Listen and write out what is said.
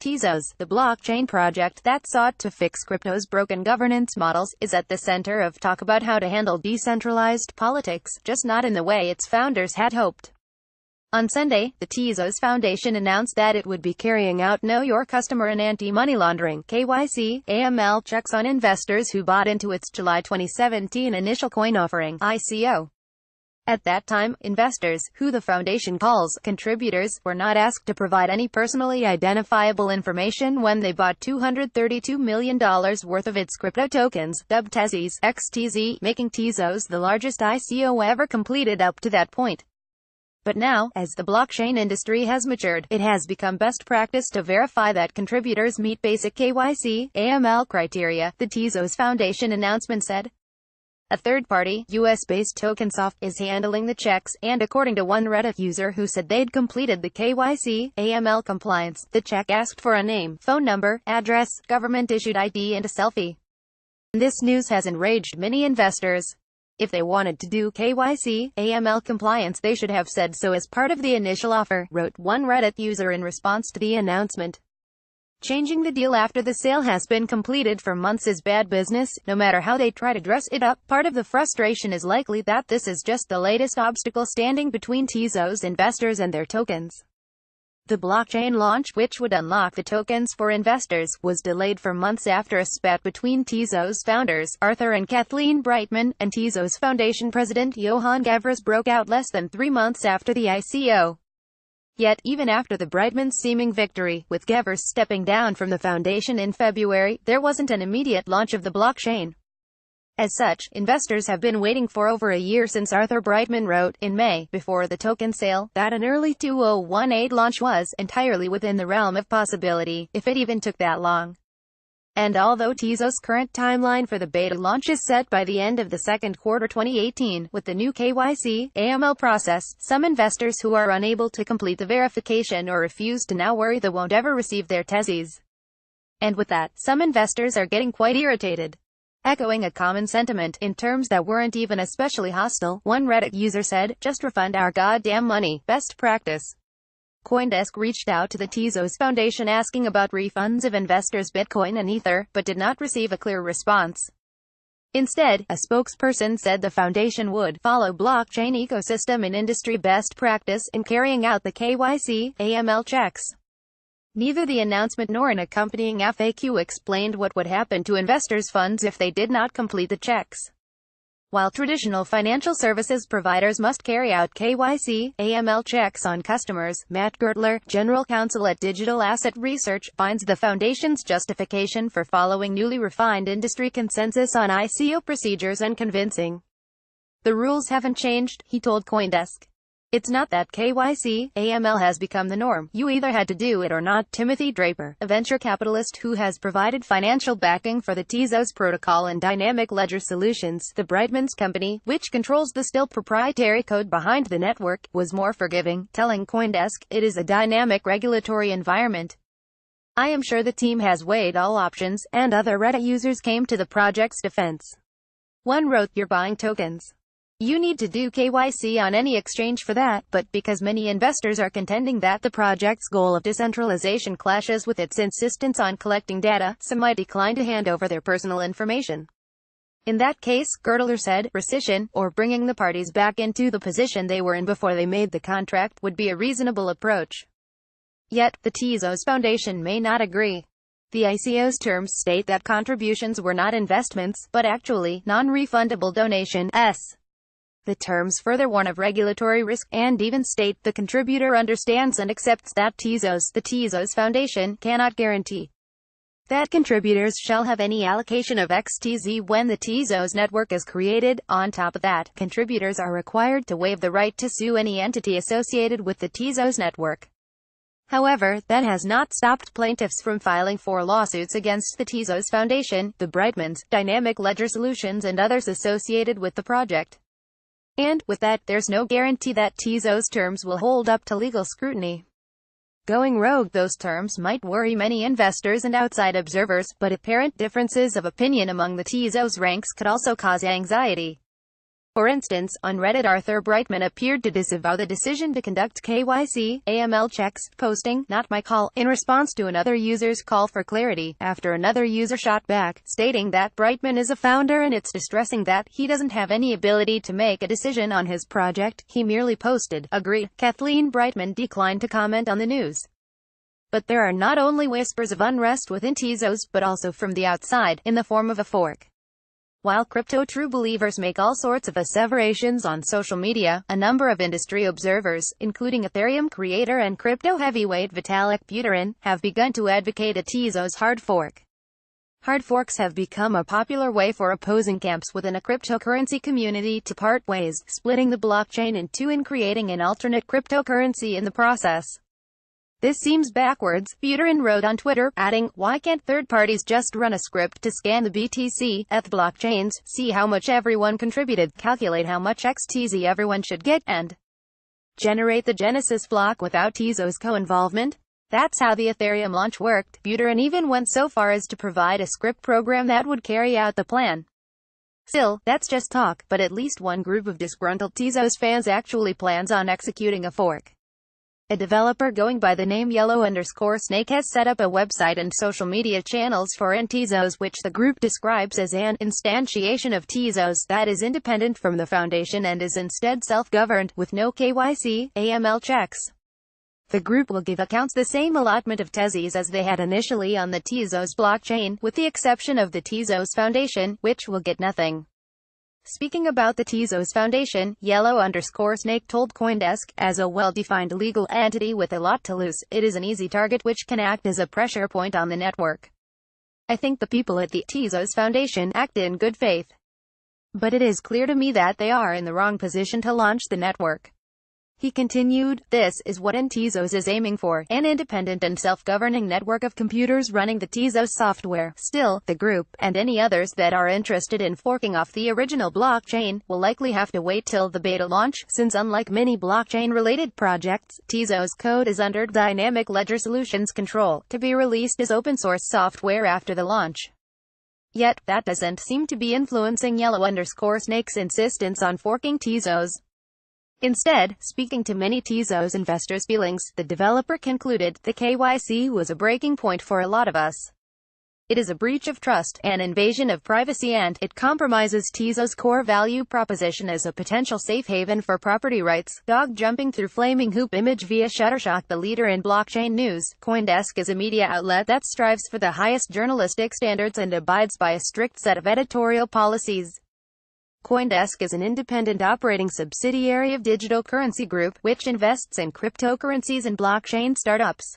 Tezos, the blockchain project that sought to fix crypto's broken governance models, is at the center of talk about how to handle decentralized politics, just not in the way its founders had hoped. On Sunday, the Tezos Foundation announced that it would be carrying out Know Your Customer and Anti-Money Laundering (KYC) AML checks on investors who bought into its July 2017 initial coin offering (ICO). At that time, investors, who the foundation calls contributors, were not asked to provide any personally identifiable information when they bought $232 million worth of its crypto tokens, dubbed Tezos, XTZ, making Tezos the largest ICO ever completed up to that point. But now, as the blockchain industry has matured, it has become best practice to verify that contributors meet basic KYC, AML criteria, the Tezos Foundation announcement said. A third-party, US-based TokenSoft, is handling the checks, and according to one Reddit user who said they'd completed the KYC, AML compliance, the check asked for a name, phone number, address, government-issued ID and a selfie. This news has enraged many investors. If they wanted to do KYC, AML compliance, they should have said so as part of the initial offer, wrote one Reddit user in response to the announcement. Changing the deal after the sale has been completed for months is bad business, no matter how they try to dress it up. Part of the frustration is likely that this is just the latest obstacle standing between Tezos investors and their tokens. The blockchain launch, which would unlock the tokens for investors, was delayed for months after a spat between Tezos founders, Arthur and Kathleen Brightman, and Tezos Foundation president Johan Gavras broke out less than 3 months after the ICO. Yet, even after the Brightmans' seeming victory, with Gavras stepping down from the foundation in February, there wasn't an immediate launch of the blockchain. As such, investors have been waiting for over a year since Arthur Brightman wrote, in May, before the token sale, that an early 2018 launch was entirely within the realm of possibility, if it even took that long. And although Tezos' current timeline for the beta launch is set by the end of the second quarter 2018, with the new KYC, AML process, some investors who are unable to complete the verification or refuse to now worry they won't ever receive their Tezos. And with that, some investors are getting quite irritated. Echoing a common sentiment, in terms that weren't even especially hostile, one Reddit user said, "Just refund our goddamn money, best practice." CoinDesk reached out to the Tezos Foundation asking about refunds of investors' Bitcoin and Ether, but did not receive a clear response. Instead, a spokesperson said the foundation would follow blockchain ecosystem and industry best practice in carrying out the KYC, AML checks. Neither the announcement nor an accompanying FAQ explained what would happen to investors' funds if they did not complete the checks. While traditional financial services providers must carry out KYC, AML checks on customers, Matt Gertler, general counsel at Digital Asset Research, finds the foundation's justification for following newly refined industry consensus on ICO procedures unconvincing. The rules haven't changed, he told CoinDesk. It's not that KYC, AML has become the norm. You either had to do it or not. Timothy Draper, a venture capitalist who has provided financial backing for the Tezos protocol and Dynamic Ledger Solutions, the Brightmans company, which controls the still proprietary code behind the network, was more forgiving, telling CoinDesk, "It is a dynamic regulatory environment. I am sure the team has weighed all options," and other Reddit users came to the project's defense. One wrote, "You're buying tokens. You need to do KYC on any exchange for that," but because many investors are contending that the project's goal of decentralization clashes with its insistence on collecting data, some might decline to hand over their personal information. In that case, Gertler said, rescission, or bringing the parties back into the position they were in before they made the contract, would be a reasonable approach. Yet, the Tezos Foundation may not agree. The ICO's terms state that contributions were not investments, but actually, non-refundable donations. The terms further warn of regulatory risk, and even state the contributor understands and accepts that Tezos, the Tezos Foundation, cannot guarantee that contributors shall have any allocation of XTZ when the Tezos network is created. On top of that, contributors are required to waive the right to sue any entity associated with the Tezos network. However, that has not stopped plaintiffs from filing 4 lawsuits against the Tezos Foundation, the Brightmans, Dynamic Ledger Solutions and others associated with the project. And, with that, there's no guarantee that Tezos' terms will hold up to legal scrutiny. Going rogue, those terms might worry many investors and outside observers, but apparent differences of opinion among the Tezos ranks could also cause anxiety. For instance, on Reddit, Arthur Brightman appeared to disavow the decision to conduct KYC, AML checks, posting, "Not my call," in response to another user's call for clarity, after another user shot back, stating that Brightman is a founder and it's distressing that he doesn't have any ability to make a decision on his project, he merely posted, "Agreed." Kathleen Brightman declined to comment on the news. But there are not only whispers of unrest within Tezos, but also from the outside, in the form of a fork. While crypto true believers make all sorts of asseverations on social media, a number of industry observers, including Ethereum creator and crypto heavyweight Vitalik Buterin, have begun to advocate a Tezos hard fork. Hard forks have become a popular way for opposing camps within a cryptocurrency community to part ways, splitting the blockchain in two and creating an alternate cryptocurrency in the process. "This seems backwards," Buterin wrote on Twitter, adding, "Why can't third parties just run a script to scan the BTC, ETH blockchains, see how much everyone contributed, calculate how much XTZ everyone should get, and generate the Genesis block without Tezos co-involvement?" That's how the Ethereum launch worked. Buterin even went so far as to provide a script program that would carry out the plan. Still, that's just talk, but at least one group of disgruntled Tezos fans actually plans on executing a fork. A developer going by the name Yellow_Snake has set up a website and social media channels for Tezos, which the group describes as an instantiation of Tezos that is independent from the foundation and is instead self-governed, with no KYC, AML checks. The group will give accounts the same allotment of Tezos as they had initially on the Tezos blockchain, with the exception of the Tezos Foundation, which will get nothing. Speaking about the Tezos Foundation, Yellow_Snake told CoinDesk, "As a well-defined legal entity with a lot to lose, it is an easy target which can act as a pressure point on the network. I think the people at the Tezos Foundation act in good faith. But it is clear to me that they are in the wrong position to launch the network." He continued, "This is what Tezos is aiming for, an independent and self-governing network of computers running the Tezos software. Still, the group, and any others that are interested in forking off the original blockchain, will likely have to wait till the beta launch, since unlike many blockchain-related projects, Tezos code is under Dynamic Ledger Solutions control, to be released as open-source software after the launch." Yet, that doesn't seem to be influencing Yellow_Snake's insistence on forking Tezos. Instead, speaking to many Tezos investors' feelings, the developer concluded, "The KYC was a breaking point for a lot of us. It is a breach of trust, an invasion of privacy, and it compromises Tezos' core value proposition as a potential safe haven for property rights." Dog jumping through flaming hoop image via Shutterstock. The leader in blockchain news, CoinDesk is a media outlet that strives for the highest journalistic standards and abides by a strict set of editorial policies. CoinDesk is an independent operating subsidiary of Digital Currency Group, which invests in cryptocurrencies and blockchain startups.